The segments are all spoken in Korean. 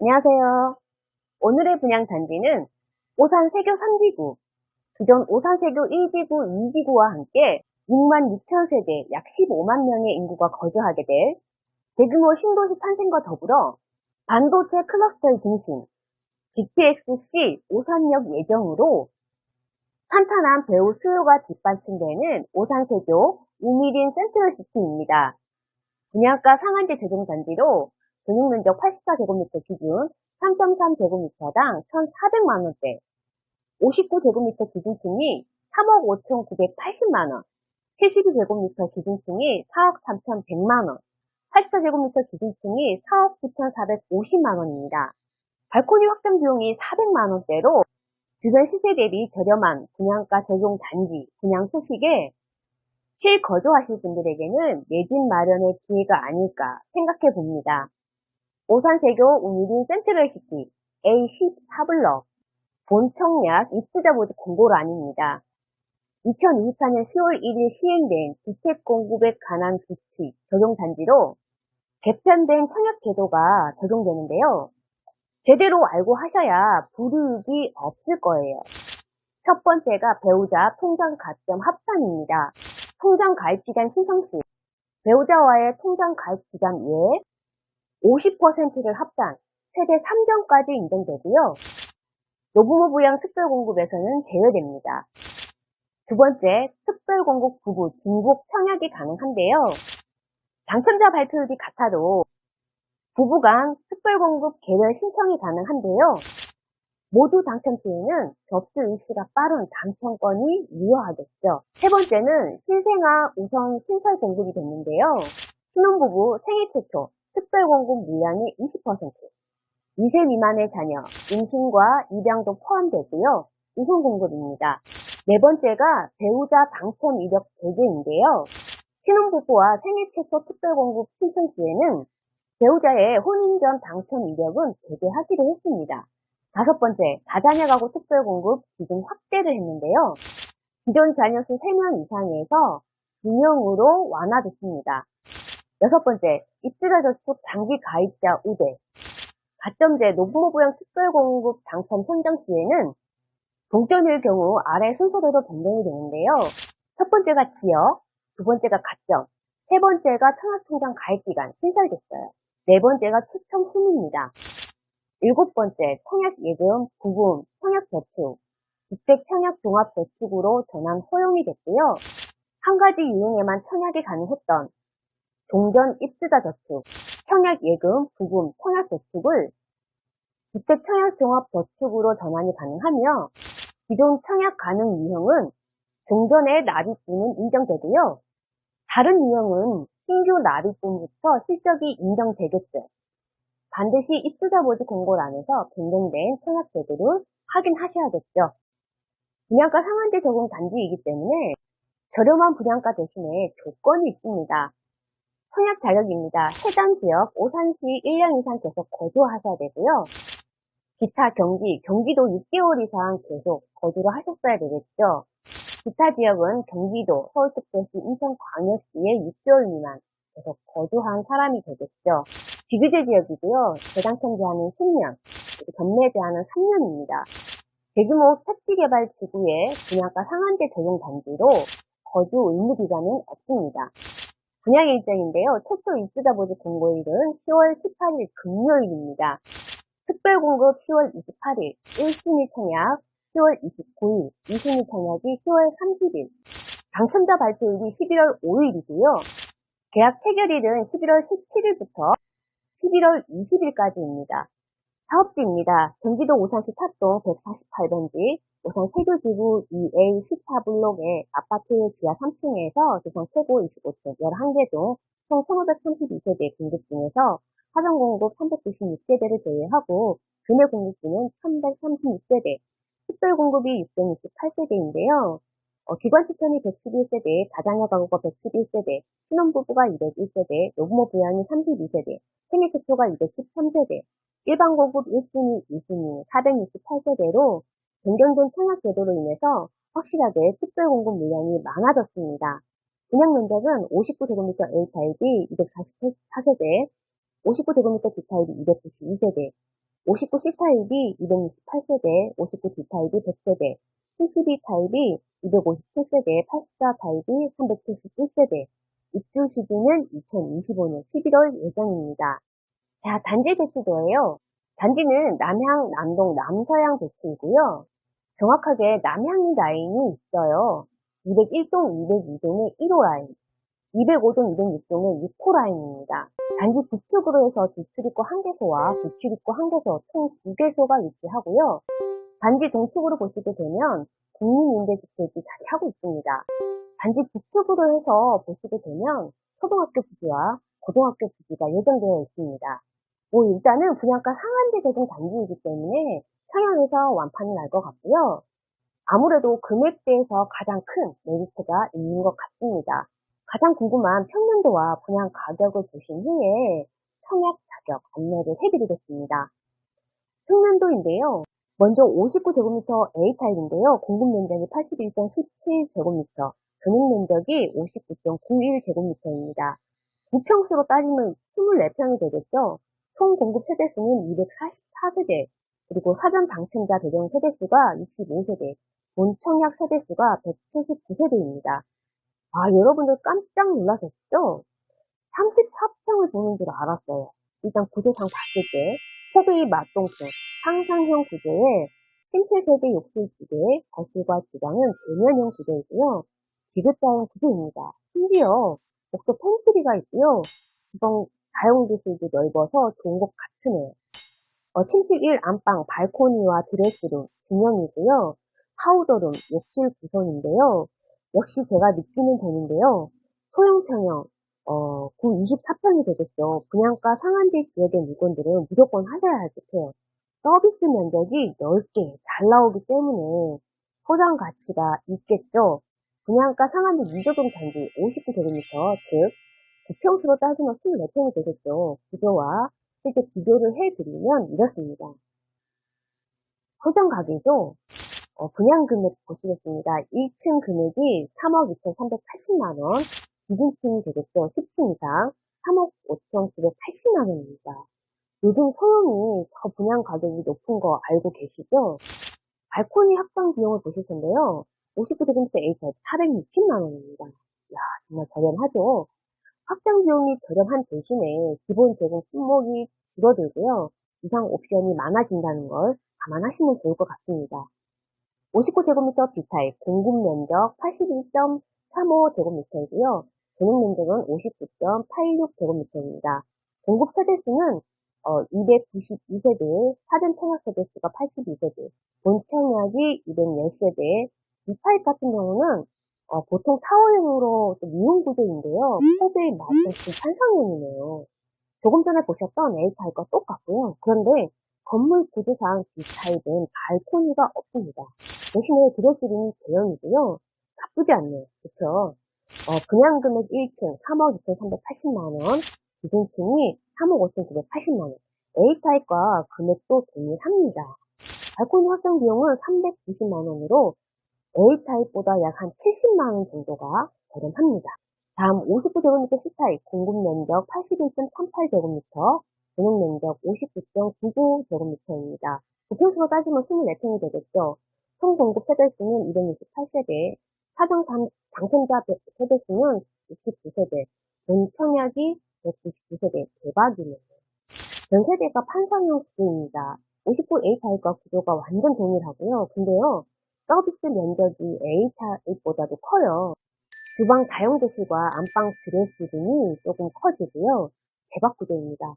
안녕하세요. 오늘의 분양단지는 오산 세교 3지구, 기존 오산 세교 1지구, 2지구와 함께 6만 6천 세대, 약 15만 명의 인구가 거주하게 될 대규모 신도시 탄생과 더불어 반도체 클러스터의 중심, GTX-C 오산역 예정으로 탄탄한 배후 수요가 뒷받침되는 오산 세교 우미린 센트럴시티입니다. 분양가 상한제 적용 단지로 전용면적 84제곱미터 기준 3.3제곱미터당 1,400만원대, 59제곱미터 기준층이 3억 5,980만원, 72제곱미터 기준층이 4억 3,100만원, 84제곱미터 기준층이 4억 9,450만원입니다. 발코니 확장 비용이 400만원대로 주변 시세 대비 저렴한 분양가 적용 단지 분양 소식에 실거주하실 분들에게는 내 집 마련의 기회가 아닐까 생각해 봅니다. 오산세교 우미린 센트럴시티 A14블럭 본청약 입주자 모집 공고란입니다. 2024년 10월 1일 시행된 주택 공급에 관한 조치 적용 단지로 개편된 청약 제도가 적용되는데요. 제대로 알고 하셔야 불이익이 없을 거예요. 첫 번째가 배우자 통장 가점 합산입니다. 통장 가입 기간 신청 시 배우자와의 통장 가입 기간 외에 50%를 합산, 최대 3gen까지 인정되고요. 노부모 부양 특별공급에서는 제외됩니다. 두 번째, 특별공급 부부 중복 청약이 가능한데요. 당첨자 발표율이 같아도 부부 간 특별공급 개별 신청이 가능한데요. 모두 당첨 시에는 접수 일시가 빠른 당첨권이 유효하겠죠. 세 번째는 신생아 우선 신설 공급이 됐는데요. 신혼부부 생애 최초 특별공급 물량의 20%, 2세 미만의 자녀, 임신과 입양도 포함되고요. 우선 공급입니다. 네 번째가 배우자 당첨 이력 배제인데요. 신혼부부와 생애 최초 특별공급 신청 시에는 배우자의 혼인 전 당첨 이력은 배제하기로 했습니다. 다섯 번째, 다자녀 가구 특별공급 기준 확대를 했는데요. 기존 자녀 수 3명 이상에서 2명으로 완화됐습니다. 여섯 번째, 입주자 저축 장기 가입자 우대. 가점제 노부모 부양 특별공급 당첨 선정 시에는 동점일 경우 아래 순서대로 변경이 되는데요. 첫 번째가 지역, 두 번째가 가점, 세 번째가 청약통장 가입기간 신설됐어요. 네 번째가 추첨 후입니다. 일곱 번째, 청약예금, 부금, 청약저축, 주택청약종합저축으로 전환 허용이 됐고요. 한 가지 유형에만 청약이 가능했던 종전 입주자 저축, 청약예금, 부금, 청약저축을 주택청약종합저축으로 전환이 가능하며 기존 청약 가능 유형은 종전의 납입금은 인정되고요. 다른 유형은 신규 납입금부터 실적이 인정되겠죠. 반드시 입주자 모집 공고란에서 변경된 청약 제도를 확인하셔야겠죠. 분양가 상한제 적용 단지이기 때문에 저렴한 분양가 대신에 조건이 있습니다. 청약 자격입니다. 해당 지역 오산시 1년 이상 계속 거주하셔야 되고요. 기타 경기도 6개월 이상 계속 거주를 하셨어야 되겠죠. 기타 지역은 경기도, 서울특별시, 인천광역시에 6개월 미만 계속 거주한 사람이 되겠죠. 비규제 지역이고요. 재당첨 제한은 10년, 전매 제한은 3년입니다. 대규모 택지개발 지구의 분양가 상한제 적용 단지로 거주 의무 기간은 없습니다. 분양 일정인데요. 최초 입주자 모집 공고일은 10월 18일 금요일입니다. 특별공급 10월 28일, 1순위 청약 10월 29일, 2순위 청약이 10월 30일, 당첨자 발표일이 11월 5일이고요. 계약 체결일은 11월 17일부터 11월 20일까지입니다. 사업지입니다. 경기도 오산시 탑동 148번지 오산 세교지구 2A 14블록의 아파트 지하 3층에서 지상 최고 25층 11개 중 총 1532세대 공급 중에서 사전 공급 396세대를 제외하고 금액 공급비는 1136세대, 특별 공급이 668세대인데요. 기관 추천이 111세대, 다자녀 가구가 111세대, 신혼부부가 201세대, 노부모 부양이 32세대, 생애 최초가 213세대, 일반 공급 1순위, 2순위 468세대로 변경된 청약 제도로 인해서 확실하게 특별 공급 물량이 많아졌습니다. 분양 면적은 59제곱미터 A 타입이 244세대, 59제곱미터 B 타입이 292세대, 59 C타입이 268세대, 59 D타입이 100세대, 72 타입이 257세대, 84 타입이 371세대. 입주 시기는 2025년 11월 예정입니다. 자, 단지 배치도예요. 단지는 남향, 남동, 남서향 배치이고요. 정확하게 남향 라인이 있어요. 201동, 202동의 1호 라인, 205동, 206동의 6호 라인입니다. 단지 북측으로 해서 주출입구 1개소와 북출입구 1개소, 총 2개소가 위치하고요. 단지 동측으로 보시게 되면 국민임대주택이 자리하고 있습니다. 단지 북측으로 해서 보시게 되면 초등학교 부지와 고등학교 부지가 예정되어 있습니다. 일단은 분양가 상한제 적용 단지이기 때문에 청약에서 완판이 날 것 같고요. 아무래도 금액대에서 가장 큰 메리트가 있는 것 같습니다. 가장 궁금한 평면도와 분양 가격을 보신 후에 청약 자격 안내를 해드리겠습니다. 평면도인데요. 먼저 59제곱미터 A타입인데요. 공급 면적이 81.17제곱미터, 전용 면적이 59.91제곱미터입니다. 부평수로 따지면 24평이 되겠죠. 총 공급 세대수는 244세대, 그리고 사전 당첨자 배정 세대수가 65세대, 본 청약 세대수가 179세대입니다. 여러분들 깜짝 놀라셨죠? 34평을 보는 줄 알았어요. 일단 구조상 봤을 때 포베이 맞동층, 상상형 구조에 침실세대 욕실 2개, 거실과 주방은 대면형 구조이고요. 지그자형 구조입니다. 심지어 복도 팬트리가 있고요. 주방 다용도실도 넓어서 좋은 것 같으네요. 침실 1 안방 발코니와 드레스룸 진영이고요. 파우더룸 욕실 구성인데요. 역시 제가 느끼는 점인데요. 소형 평형 24평이 되겠죠. 분양가 상한제 지역의 물건들은 무조건 하셔야 할 듯해요. 서비스 면적이 넓게 잘 나오기 때문에 소장 가치가 있겠죠. 분양가 상한제 미적용 단지 59제곱미터, 즉 9평수로 따지면 24평이 되겠죠. 구조와 실제 비교를 해드리면 이렇습니다. 소장 가격도 분양 금액 보시겠습니다. 1층 금액이 3억 2,380만원, 기준층이 되겠죠. 10층 이상 3억 5,980만원입니다. 요즘 소형이 더 분양 가격이 높은 거 알고 계시죠? 발코니 확장 비용을 보실 텐데요. 59제곱미터 A타입 460만원입니다. 정말 저렴하죠? 확장 비용이 저렴한 대신에 기본 제공 품목이 줄어들고요. 이상 옵션이 많아진다는 걸 감안하시면 좋을 것 같습니다. 59제곱미터 B타입 공급 면적 81.35제곱미터이고요. 전용 면적은 59.86제곱미터입니다. 공급 세대수는 292세대, 사전 청약 세대수가 82세대, 본 청약이 210세대, B타입 같은 경우는 보통 타워형으로 미용 구조인데요. 포베이 맞춤 판상형이네요. 조금 전에 보셨던 A타입과 똑같고요. 그런데 건물 구조상 B타입은 발코니가 없습니다. 대신에 드레스룸이 대형이고요. 나쁘지 않네요. 그쵸? 분양 금액 1층 3억 2,380만원, 기준층이 3억 5,980만원. A타입과 금액도 동일합니다. 발코니 확장 비용은 390만원으로 A타입보다 약 한 70만원 정도가 저렴합니다. 다음 59제곱미터 C타입 공급 면적 81.38제곱미터, 전용 면적 59.99제곱미터입니다. 부평수로 따지면 24평이 되겠죠. 총 공급 세대수는 268세대, 사전 당첨자 세대수는 69세대, 본 청약이 199세대, 대박이네요. 전 세대가 판상형 구조입니다. 59A 타입과 구조가 완전 동일하고요. 근데요, 서비스 면적이 A 타입보다도 커요. 주방 다용도실과 안방 드레스룸이 조금 커지고요. 대박 구조입니다.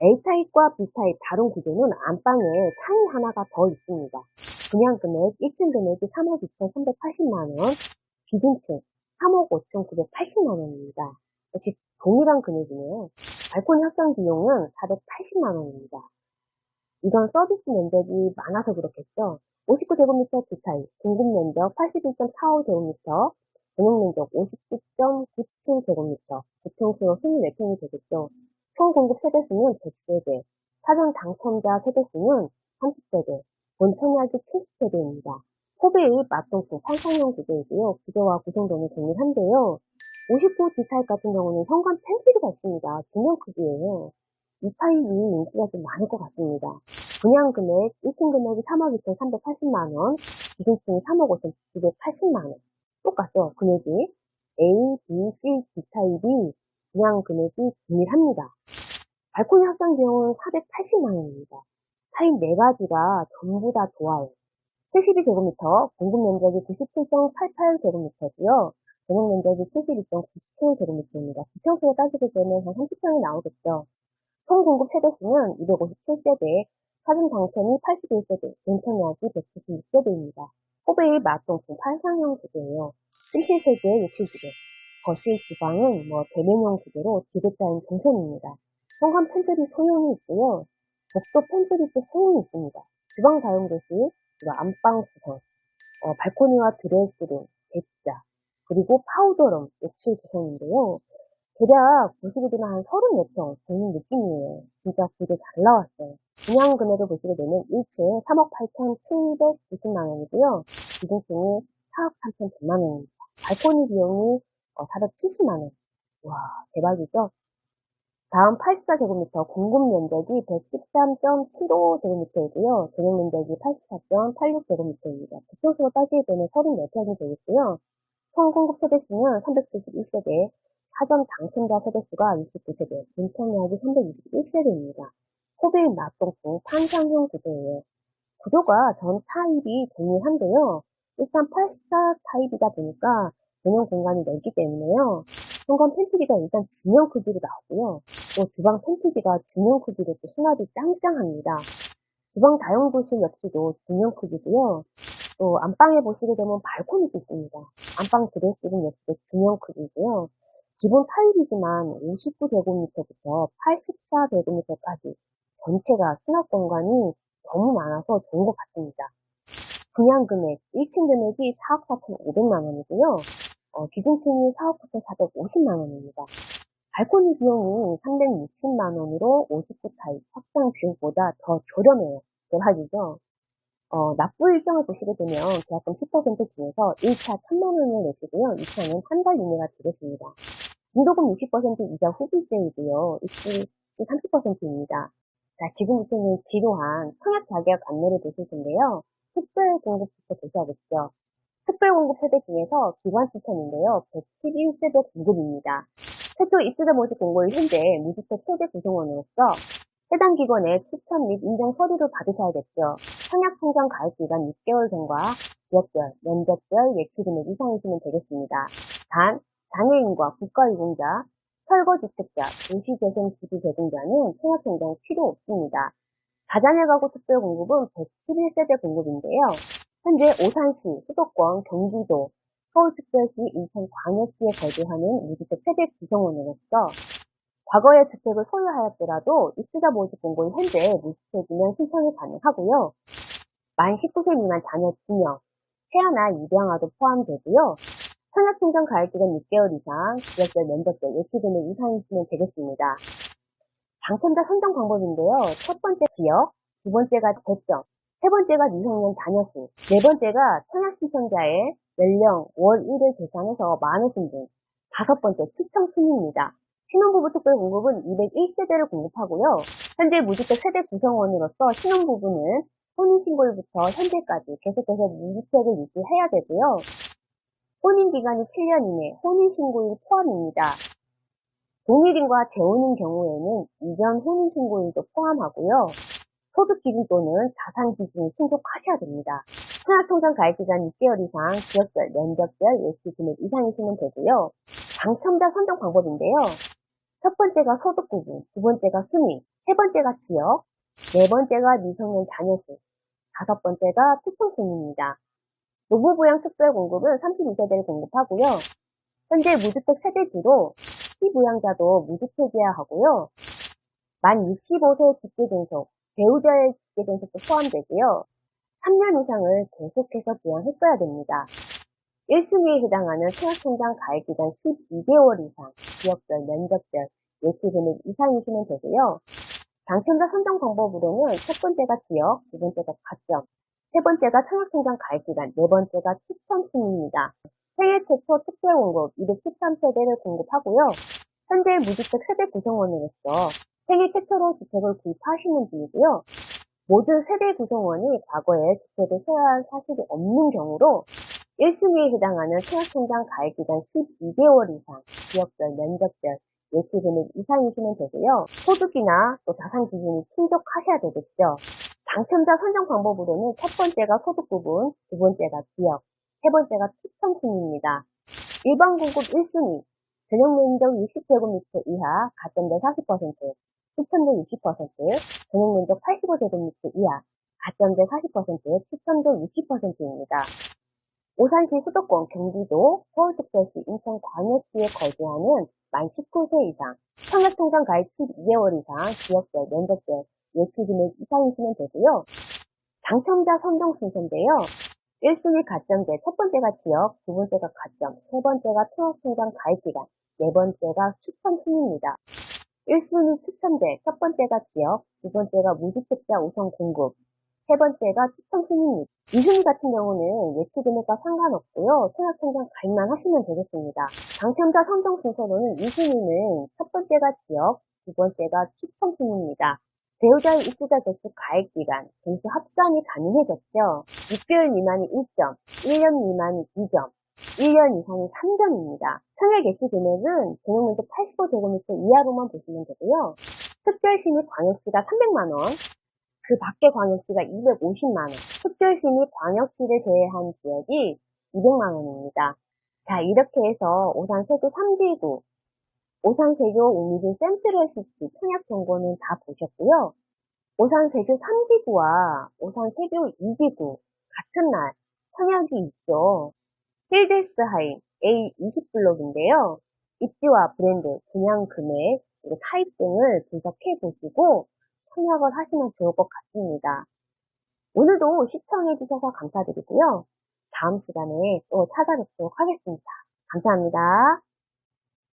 A타입과 B타입 다른 구조는 안방에 창이 하나가 더 있습니다. 분양 금액 1층 금액이 3억 2,380만원, 기준층 3억 5,980만원입니다. 역시 동일한 금액이네요. 발코니 확장 비용은 480만원입니다. 이건 서비스 면적이 많아서 그렇겠죠. 59제곱미터 B타입, 공급 면적 81.45제곱미터, 전용 면적 59.97제곱미터, 부평수로 24평이 되겠죠. 총 공급 세대수는 100세대, 사전 당첨자 세대수는 30세대, 본 청약이 70세대입니다. 포베이 맞동층 판상형 구조이고요. 구조와 구성도는 동일한데요. 59 D타입 같은 경우는 현관 팬트리가 있습니다. 중형 크기예요. 이 타입이 인기가 좀 많을 것 같습니다. 분양금액 1층 금액이 3억 2,380만원, 기준층이 3억 5,980만원. 똑같죠? 금액이. A, B, C, D 타입이 분양금액이 동일합니다. 발코니 확장 비용은 480만원입니다. 타입 4가지가 전부 다 좋아요. 72제곱미터, 공급 면적이 97.88제곱미터고요. 전용 면적이 72.97제곱미터입니다. 부평수로 따지게 되면 한 30평이 나오겠죠. 총 공급 세대수는 257세대, 사전 당첨이 81세대, 연천약이 176세대입니다. 호베이 마동풍 판상형 구조예요. 침실 3개, 욕실 2개, 거실 주방은 대면형 구조로 디귿자인 동선입니다. 현관 팬트리 소형이 있고요. 복도 팬트리도 소형이 있습니다. 주방 다용도실, 안방 구성, 발코니와 드레스룸, 대자, 그리고 파우더룸, 욕실 구성인데요. 대략 보시게 되면 한 34평 되는 느낌이에요. 진짜 구조 잘 나왔어요. 분양 금액을 보시게 되면 1층 3억 8,790만원이고요. 기준층이 4억 3,100만원입니다. 발코니 비용이 470만원. 와, 대박이죠? 다음 84제곱미터 공급 면적이 113.75제곱미터이고요. 전용 면적이 84.86제곱미터입니다. 부평수로 따지게 되면 34평이 되겠고요. 총 공급 세대수는 371세대, 사전 당첨자 세대수가 69세대, 인천약이 321세대입니다. 호베이 마동풍 판상형 구조예요. 구조가 전 타입이 동일한데요. 일단 84 타입이다 보니까 전용 공간이 넓기 때문에요. 현관 팬트리가 일단 진영 크기로 나오고요. 또 주방 팬트리가 진영 크기로 또 수납이 짱짱합니다. 주방 다용도실 역시도 진영 크기고요. 또 안방에 보시게 되면 발코니도 있습니다. 안방 드레스룸 역시도 진영 크기고요. 기본 타입이지만 59제곱미터부터 84제곱미터까지 전체가 수납 공간이 너무 많아서 좋은 것 같습니다. 분양 금액, 1층 금액이 4억 4,500만원이고요. 기준층이 4억 4,450만원입니다. 발코니 비용이 360만원으로 59 타입 확장 비용보다 더 저렴해요. 대박이죠? 납부 일정을 보시게 되면 계약금 10% 중에서 1차 1,000만원을 내시고요. 2차는 한 달 이내가 되겠습니다. 중도금 60% 이자 후불제이고요. 입시 30%입니다. 자, 지금부터는 지루한 청약 자격 안내를 보실 텐데요. 특별 공급부터 보셔야겠죠. 특별 공급 세대 중에서 기관 추천인데요. 111세대 공급입니다. 최초 입주자 모집 공고일 현재 무주택 세대 구성원으로서 해당 기관의 추천 및 인정 서류를 받으셔야겠죠. 청약 청정 가입 기간 6개월 전과 지역별, 면적별, 예치금액 이상이시면 되겠습니다. 단, 장애인과 국가유공자, 철거주택자, 도시재생 기부제공자는 청약 청정 필요 없습니다. 다자녀 가구 특별 공급은 111세대 공급인데요. 현재 오산시, 수도권, 경기도, 서울특별시, 인천광역시에 거주하는 무주택 세대 구성원으로서 과거에 주택을 소유하였더라도 입주자 모집 공고인 현재 무주택이면 신청이 가능하고요. 만 19세 미만 자녀 2명, 태아나 입양아도 포함되고요. 청약청정 가입기간 6개월 이상, 지역별 면적별 예치금액 이상이시면 되겠습니다. 당첨자 선정 방법인데요. 첫 번째 지역, 두 번째가 대점, 세 번째가 미성년 자녀 수, 네 번째가 청약 신청자의 연령, 월 1을 계산해서 많으신 분, 다섯 번째 추첨 순입니다. 신혼부부 특별 공급은 201세대를 공급하고요. 현재 무주택 세대 구성원으로서 신혼부부는 혼인신고일부터 현재까지 계속해서 무주택을 유지해야 되고요. 혼인기간이 7년 이내, 혼인신고일 포함입니다. 동일인과 재혼인 경우에는 이전 혼인신고일도 포함하고요. 소득기준 또는 자산기준을 충족하셔야 됩니다. 청약통장 가입기간 6개월 이상, 지역별, 면적별, 예치금액 이상이시면 되고요. 당첨자 선정 방법인데요. 첫 번째가 소득 구분, 두 번째가 순위, 세 번째가 지역, 네 번째가 미성년 자녀 수, 다섯 번째가 추천 순위입니다. 노부부양 특별 공급은 32세대를 공급하고요. 현재 무주택 세대주로 피부양자도 무주택이어야 하고요. 만 65세 직계존속, 배우자의 직계존속도 포함되고요. 3년 이상을 계속해서 부양했어야 됩니다. 1순위에 해당하는 청약통장 가입기간 12개월 이상, 지역별, 면적별, 예치금액 이상이시면 되고요. 당첨자 선정 방법으로는 첫 번째가 지역, 두 번째가 가점, 세 번째가 청약통장 가입기간, 네 번째가 추천 순입니다. 생애 최초 특별 공급 213세대를 공급하고요. 현재 무주택 세대 구성원으로서 생애 최초로 주택을 구입하시는 분이고요. 모든 세대 구성원이 과거에 주택을 소유한 사실이 없는 경우로 1순위에 해당하는 청약통장 가입기간 12개월 이상, 지역별, 면적별, 예치금액 이상이시면 되고요. 소득이나 또 자산 기준이 충족하셔야 되겠죠. 당첨자 선정 방법으로는 첫 번째가 소득 부분, 두 번째가 지역, 세 번째가 추천 순위입니다. 일반 공급 1순위, 전용 면적 60제곱미터 이하, 가점대 40%, 추천도 60%, 전용 면적 85제곱미터 이하, 가점대 40%, 추천도 60%입니다. 오산시 수도권, 경기도, 서울특별시, 인천광역시에 거주하는 만 19세 이상, 청약통장 가입 12개월 이상, 지역별, 면적별, 예치금액 이상이시면 되고요. 당첨자 선정 순서인데요. 1순위 가점제, 첫 번째가 지역, 두 번째가 가점, 세 번째가 청약통장 가입기간, 네 번째가 추천 순입니다. 1순위 추천제, 첫 번째가 지역, 두 번째가 무주택자 우선 공급, 세 번째가 추천 순입니다. 2순위 같은 경우는 예치금액과 상관없고요. 청약통장 가입만 하시면 되겠습니다. 당첨자 선정 순서로는 2순위는 첫 번째가 지역, 두 번째가 추천 순입니다. 배우자의 입주자 개수 가입 기간, 점수 합산이 가능해졌죠. 6개월 미만이 1점, 1년 미만이 2점, 1년 이상이 3점입니다. 청약 예치 금액은 전용면적 85제곱미터 이하로만 보시면 되고요. 특별시 및 광역시가 300만원, 그 밖의 광역시가 250만원, 특별시 및 광역시를 제외한 지역이 200만원입니다. 자, 이렇게 해서 오산 세교 3지구, 오산 세교 웅진 센트럴시티 청약 정보는 다 보셨고요. 오산 세교 3지구와 오산 세교 2지구 같은 날 청약이 있죠. 힐데스하임 A20블록인데요. 입지와 브랜드, 분양 금액, 그리고 타입 등을 분석해 보시고 청약을 하시면 좋을 것 같습니다. 오늘도 시청해 주셔서 감사드리고요. 다음 시간에 또 찾아뵙도록 하겠습니다. 감사합니다.